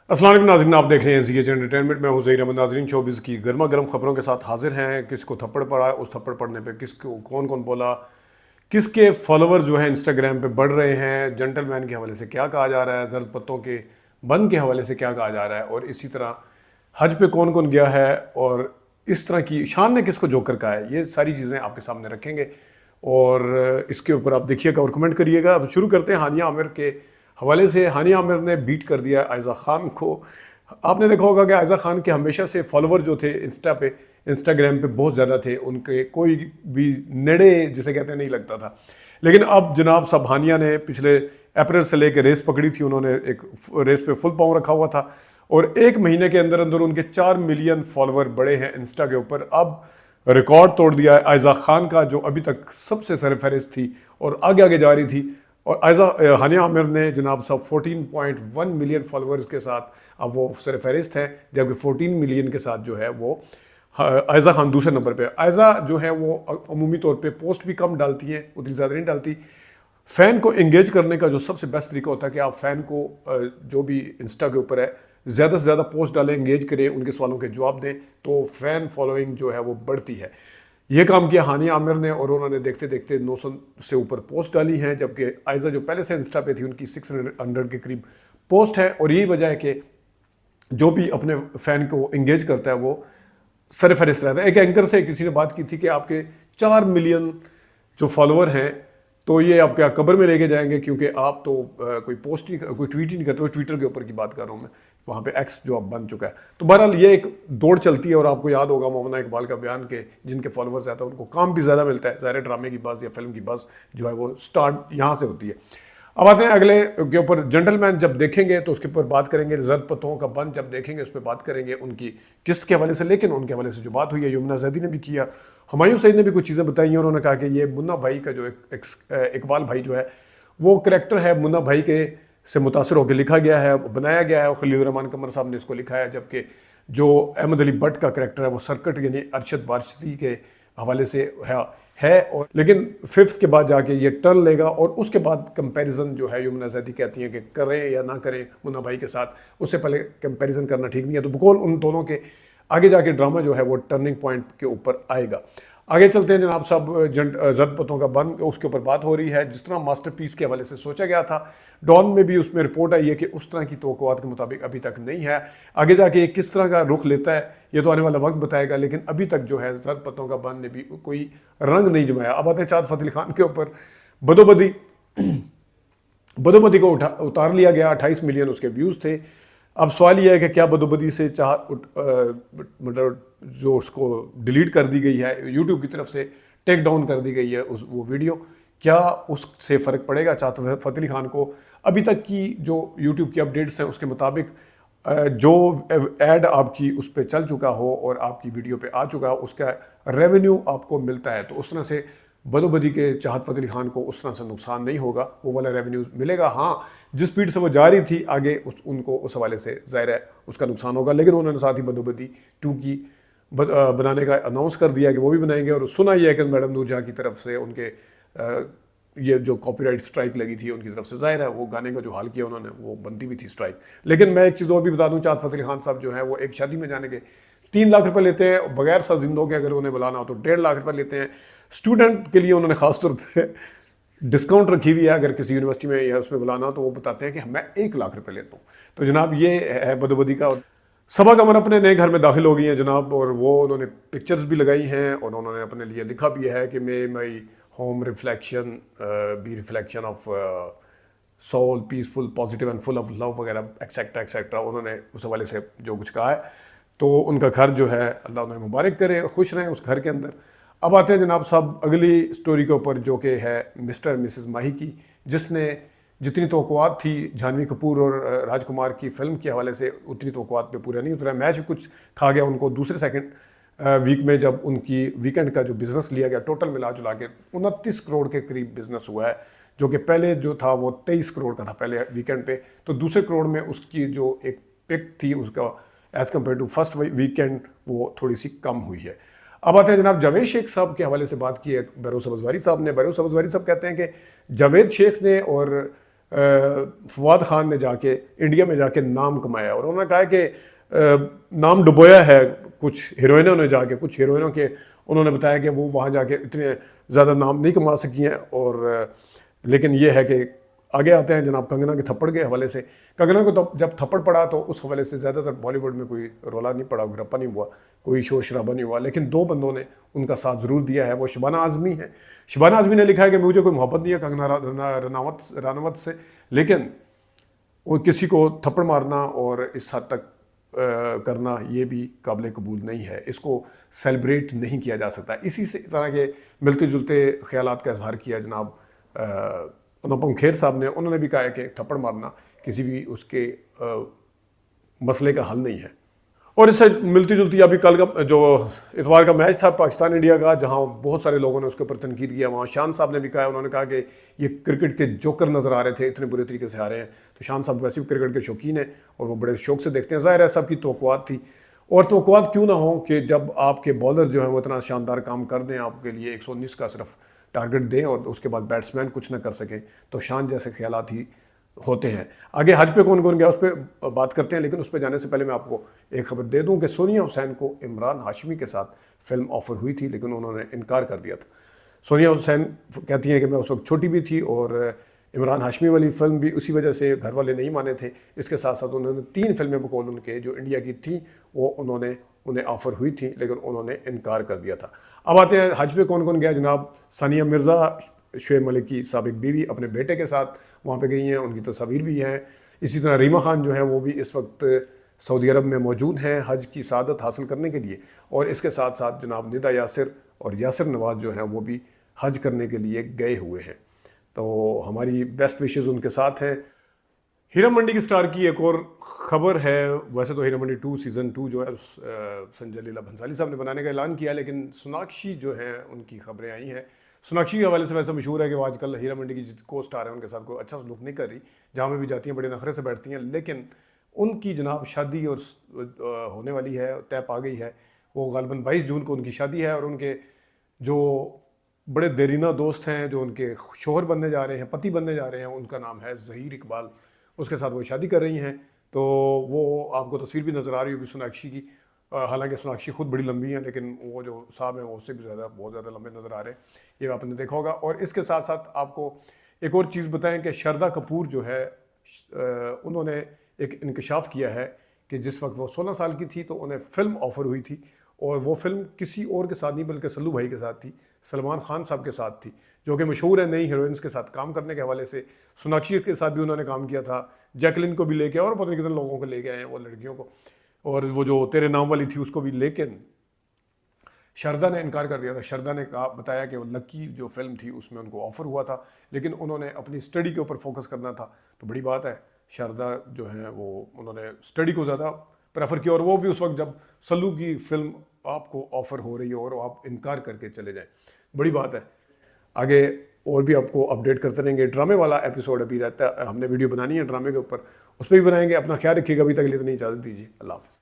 अस्सलाम वालेकुम नाज़रीन, आप देख रहे हैं ज़ी एंटरटेनमेंट में हूं ज़हीर अहमद। नाज़रीन, शोबिज़ की गर्मा गर्म खबरों के साथ हाजिर हैं। किसको थप्पड़ पड़ा, उस थप्पड़ पड़ने पे किसको कौन कौन बोला, किसके फॉलोवर जो है इंस्टाग्राम पे बढ़ रहे हैं, जेंटलमैन के हवाले से क्या कहा जा रहा है, जर्द पत्तों के बन के हवाले से क्या कहा जा रहा है, और इसी तरह हज पे कौन कौन गया है और इस तरह की शान ने किसको जोकर कहा है, ये सारी चीज़ें आपके सामने रखेंगे और इसके ऊपर आप देखिएगा और कमेंट करिएगा। अब शुरू करते हैं हानिया आमिर के हवाले से। हानिया आमिर ने बीट कर दिया आयज़ा खान को। आपने देखा होगा कि आयज़ा खान के हमेशा से फॉलोवर जो थे इंस्टाग्राम पे बहुत ज़्यादा थे, उनके कोई भी नेड़े जिसे कहते हैं नहीं लगता था। लेकिन अब जनाब साहब हानिया ने पिछले अप्रैल से लेकर रेस पकड़ी थी, उन्होंने एक रेस पे फुल पाँव रखा हुआ था और एक महीने के अंदर अंदर उनके 4 मिलियन फॉलोवर बढ़े हैं इंस्टा के ऊपर। अब रिकॉर्ड तोड़ दिया है आयज़ा खान का, जो अभी तक सबसे सरफहरिस्त थी और आगे आगे जा रही थी। और हानिया आमिर ने जनाब साहब 14.1 मिलियन फॉलोअर्स के साथ अब वो सरफहरिस्त हैं, जबकि 14 मिलियन के साथ जो है वो आयज़ा खान दूसरे नंबर पे। आयज़ा जो है वो अमूमी तौर पे पोस्ट भी कम डालती हैं, उतनी ज़्यादा नहीं डालती। फ़ैन को इंगेज करने का जो सबसे बेस्ट तरीका होता है कि आप फ़ैन को जो भी इंस्टा के ऊपर है ज़्यादा से ज़्यादा पोस्ट डालें, इंगेज करें, उनके सवालों के जवाब दें, तो फ़ैन फॉलोइंग जो है वो बढ़ती है। ये काम किया हानिया आमिर ने और उन्होंने देखते देखते 900 से ऊपर पोस्ट डाली हैं, जबकि आयज़ा जो पहले से इंस्टा पे थी उनकी 600 के करीब पोस्ट है। और यही वजह है कि जो भी अपने फ़ैन को इंगेज करता है वो सरफहरिस्त रहता है। एक एंकर से किसी ने बात की थी कि आपके 4 मिलियन जो फॉलोअर हैं तो ये आप क्या कब्र में लेके जाएंगे, क्योंकि आप तो कोई पोस्ट नहीं, कोई ट्वीट ही नहीं करते। ट्विटर के ऊपर की बात कर रहा हूँ मैं, वहाँ पे एक्स जो अब बन चुका है। तो बहरहाल ये एक दौड़ चलती है और आपको याद होगा मोहम्मद इकबाल का बयान के जिनके फॉलोअर्स ज़्यादा उनको काम भी ज़्यादा मिलता है। ज़ाहिर ड्रामे की बस या फिल्म की बस जो है वो स्टार्ट यहाँ से होती है। अब आते हैं अगले के ऊपर। जेंटलमैन जब देखेंगे तो उसके ऊपर बात करेंगे, जर्द पत्तों का बंद जब देखेंगे उस पर बात करेंगे उनकी किस्त के हवाले से। लेकिन उनके हवाले से जो बात हुई है, यमुना जैदी ने भी किया, हुमायूं सईद ने भी कुछ चीज़ें बताई हैं। उन्होंने कहा कि ये मुन्ना भाई का जो इकबाल भाई जो है वो करैक्टर है, मुन्ना भाई के से मुतासर होकर लिखा गया है, बनाया गया है, और खलील रहमान कमर साहब ने इसको लिखा है। जबकि जो अहमद अली भट्ट का करैक्टर है वो सर्कट यानी अरशद वारसी के हवाले से है। और लेकिन 5th के बाद जाके ये टर्न लेगा और उसके बाद कंपैरिजन जो है यमुना जैदी कहती हैं कि करें या ना करें मुन्ना भाई के साथ, उससे पहले कंपैरिजन करना ठीक नहीं है। तो बकौल उन दोनों के आगे जाके ड्रामा जो है वो टर्निंग पॉइंट के ऊपर आएगा। आगे चलते हैं जनाब साहब, जर्द पत्तों का बन उसके ऊपर बात हो रही है। जिस तरह मास्टरपीस के हवाले से सोचा गया था, डॉन में भी उसमें रिपोर्ट आई है कि उस तरह की तवक्कुआत के मुताबिक अभी तक नहीं है। आगे जाके ये किस तरह का रुख लेता है ये तो आने वाला वक्त बताएगा, लेकिन अभी तक जो है जर्द पत्तों का बन ने भी कोई रंग नहीं जमाया। अब आते हैं चाँद फतेह खान के ऊपर। बदोबदी बदोबदी को उतार लिया गया, 28 मिलियन उसके व्यूज़ थे। अब सवाल यह है कि क्या बदोबदी से मतलब जो उसको डिलीट कर दी गई है यूट्यूब की तरफ से, टेक डाउन कर दी गई है वो वीडियो, क्या उससे फ़र्क पड़ेगा चाहत फ़तेह अली खान को? अभी तक की जो यूट्यूब की अपडेट्स हैं उसके मुताबिक जो ऐड आपकी उस पर चल चुका हो और आपकी वीडियो पे आ चुका हो उसका रेवेन्यू आपको मिलता है, तो उस तरह से बदोबदी के चाहत फ़तेह अली खान को उस तरह से नुकसान नहीं होगा, वो वाला रेवेन्यू मिलेगा। हाँ, जिस स्पीड से वो जा रही थी आगे उनको उस हवाले से ज़ाहिर है उसका नुकसान होगा। लेकिन उन्होंने साथ ही बदोबदी 2 की बनाने का अनाउंस कर दिया कि वो भी बनाएंगे। और सुना यह है कि मैडम नूर जहाँ की तरफ से उनके ये जो कॉपीराइट स्ट्राइक लगी थी उनकी तरफ से, ज़ाहिर है वो गाने का जो हाल किया उन्होंने वो बनती भी थी स्ट्राइक। लेकिन मैं एक चीज़ और भी बता दूँ, चाहत फ़तेह अली खान साहब जो है वो एक शादी में जाने के 3 लाख रुपए लेते हैं, बगैर सर्जिंदों के अगर उन्हें बुलाना हो तो 1.5 लाख रुपए लेते हैं। स्टूडेंट के लिए उन्होंने खासतौर पर डिस्काउंट रखी हुई है, अगर किसी यूनिवर्सिटी में या उसमें बुलाना हो तो वो बताते हैं कि मैं 1 लाख रुपए लेता हूँ। तो जनाब ये है बदोबदी का। सबा कमर अपने नए घर में दाखिल हो गई हैं जनाब, और वो उन्होंने पिक्चर्स भी लगाई हैं और उन्होंने अपने लिए लिखा भी है कि may my home reflection be reflection of soul, peaceful, positive and full of love वगैरह एक्सेट्रा एक्सेट्रा। उन्होंने उस हवाले से जो कुछ कहा है, तो उनका घर जो है अल्लाह उन्हें मुबारक करे और खुश रहें उस घर के अंदर। अब आते हैं जनाब साहब अगली स्टोरी के ऊपर, जो कि है मिस्टर मिसेस माही की, जिसने जितनी तवक्कुआत थी जानवी कपूर और राजकुमार की फिल्म के हवाले से उतनी तवक्कुआत पे पूरा नहीं उतरा। मैच भी कुछ खा गया उनको। दूसरे सेकंड वीक में जब उनकी वीकेंड का जो बिज़नेस लिया गया, टोटल मिला जुला के 29 करोड़ के करीब बिजनेस हुआ है, जो कि पहले जो था वो 23 करोड़ का था पहले वीकेंड पे। तो दूसरे करोड़ में उसकी जो एक पिक थी उसका as compare to first weekend वो थोड़ी सी कम हुई है। अब आते हैं जनाब जावेद शेख साहब के हवाले से बात की है बरोस सब्ज़वारी साहब ने। बरोस सब्ज़वारी साहब कहते हैं कि जावेद शेख ने और फवाद खान ने जाके इंडिया में जाके नाम कमाया, और उन्होंने कहा कि नाम डुबोया है कुछ हीरोइनों ने जाके, कुछ हीरोइनों के उन्होंने बताया कि वो वहाँ जाके इतने ज़्यादा नाम नहीं कमा सकी हैं। और लेकिन ये है कि आगे आते हैं जनाब कंगना के थप्पड़ के हवाले से। कंगना को तो जब थप्पड़ पड़ा तो उस हवाले से ज़्यादातर बॉलीवुड में कोई रोला नहीं पड़ा, गिरप्पा नहीं हुआ, कोई शोर शराबा नहीं हुआ, लेकिन दो बंदों ने उनका साथ ज़रूर दिया है। वो शबाना आज़मी है। शबाना आज़मी ने लिखा है कि मुझे कोई मोहब्बत नहीं है कंगना रनावत से, लेकिन वो किसी को थप्पड़ मारना और इस हद तक करना ये भी काबिल कबूल नहीं है, इसको सेलिब्रेट नहीं किया जा सकता। इसी से तरह के मिलते जुलते ख्यालात का इजहार किया जनाब अनुपम खेर साहब ने। उन्होंने भी कहा है कि थप्पड़ मारना किसी भी उसके मसले का हल नहीं है। और इससे मिलती जुलती अभी कल का जो इतवार का मैच था पाकिस्तान इंडिया का, जहां बहुत सारे लोगों ने उसके ऊपर तनकीद किया, वहाँ शान साहब ने भी कहा, उन्होंने कहा कि ये क्रिकेट के जोकर नज़र आ रहे थे, इतने बुरे तरीके से हारे हैं। तो शान साहब वैसे भी क्रिकेट के शौकीन हैं और वो बड़े शौक से देखते हैं। ज़ाहिर है सबकी तवक्कुआत थी, और तवक्कुआत क्यों ना हो कि जब आपके बॉलर जो हैं वो इतना शानदार काम कर दें, आपके लिए 119 का सिर्फ टारगेट दें और उसके बाद बैट्समैन कुछ ना कर सकें, तो शान जैसे ख्यालात ही होते हैं। आगे हज पे कौन कौन गया उस पर बात करते हैं, लेकिन उस पर जाने से पहले मैं आपको एक खबर दे दूं कि सोनिया हुसैन को इमरान हाशमी के साथ फिल्म ऑफर हुई थी, लेकिन उन्होंने इनकार कर दिया था। सोनिया हुसैन कहती हैं कि मैं उस वक्त छोटी भी थी और इमरान हाशमी वाली फिल्म भी उसी वजह से घर वाले नहीं माने थे। इसके साथ साथ उन्होंने 3 फिल्में बकौल उनके जो इंडिया की थी वो उन्हें ऑफ़र हुई थी, लेकिन उन्होंने इनकार कर दिया था। अब आते हैं हज पे कौन कौन गया। जनाब सानिया मिर्ज़ा, शुएब मलिक की साबिक बीवी, अपने बेटे के साथ वहाँ पे गई हैं, उनकी तस्वीर भी हैं। इसी तरह रीमा खान जो है वो भी इस वक्त सऊदी अरब में मौजूद हैं हज की सादत हासिल करने के लिए। और इसके साथ साथ जनाब निदा यासिर और यासिर नवाज़ जो हैं वो भी हज करने के लिए गए हुए हैं। तो हमारी बेस्ट विशेज़ उनके साथ हैं। हीरा मंडी की स्टार की एक और ख़बर है। वैसे तो हीरा मंडी 2 सीज़न 2 जो है संजय लीला भंसाली साहब ने बनाने का ऐलान किया, लेकिन सोनाक्षी जो है उनकी खबरें आई हैं। सोनाक्षी के हवाले से वैसे मशहूर है कि वो आजकल हीरा मंडी की जितनी को स्टार है उनके साथ कोई अच्छा सलूक नहीं कर रही, जहाँ में भी जाती हैं बड़े नखरे से बैठती हैं। लेकिन उनकी जनाब शादी और होने वाली है, तय पा गई है। वो ग़ालिबन 22 जून को उनकी शादी है, और उनके जो बड़े देरीना दोस्त हैं, जो उनके शोहर बनने जा रहे हैं, पति बनने जा रहे हैं, उनका नाम है ज़हीर इकबाल। उसके साथ वो शादी कर रही हैं। तो वो आपको तस्वीर भी नज़र आ रही होगी सोनाक्षी की। हालांकि सोनाक्षी खुद बड़ी लंबी हैं, लेकिन वो जो साहब हैं वो उससे भी बहुत ज़्यादा लंबे नज़र आ रहे हैं, ये आपने देखा होगा। और इसके साथ साथ आपको एक और चीज़ बताएं कि शारदा कपूर जो है उन्होंने एक इंकशाफ किया है कि जिस वक्त वो 16 साल की थी तो उन्हें फ़िल्म ऑफ़र हुई थी, और वो फिल्म किसी और के साथ नहीं बल्कि सल्लू भाई के साथ थी, सलमान खान साहब के साथ थी, जो कि मशहूर है नई हीरोइंस के साथ काम करने के हवाले से। सोनाक्षी के साथ भी उन्होंने काम किया था, जैकलिन को भी लेके और पता नहीं कितने लोगों को लेके आए हैं वो लड़कियों को, और वो जो तेरे नाम वाली थी उसको भी। लेकिन शारदा ने इनकार कर दिया था। शारदा ने बताया कि वो लक्की जो फिल्म थी उसमें उनको ऑफ़र हुआ था, लेकिन उन्होंने अपनी स्टडी के ऊपर फोकस करना था। तो बड़ी बात है, शारदा जो है वो उन्होंने स्टडी को ज़्यादा प्रेफर किया, और वो भी उस वक्त जब सल्लू की फिल्म आपको ऑफ़र हो रही हो और आप इनकार करके चले जाएं, बड़ी बात है। आगे और भी आपको अपडेट करते रहेंगे। ड्रामे वाला एपिसोड अभी रहता है, हमने वीडियो बनानी है ड्रामे के ऊपर, उस पर भी बनाएंगे। अपना ख्याल रखिएगा। अभी तक के लिए इतनी इजाज़त दीजिए। अल्लाह हाफ़िज़।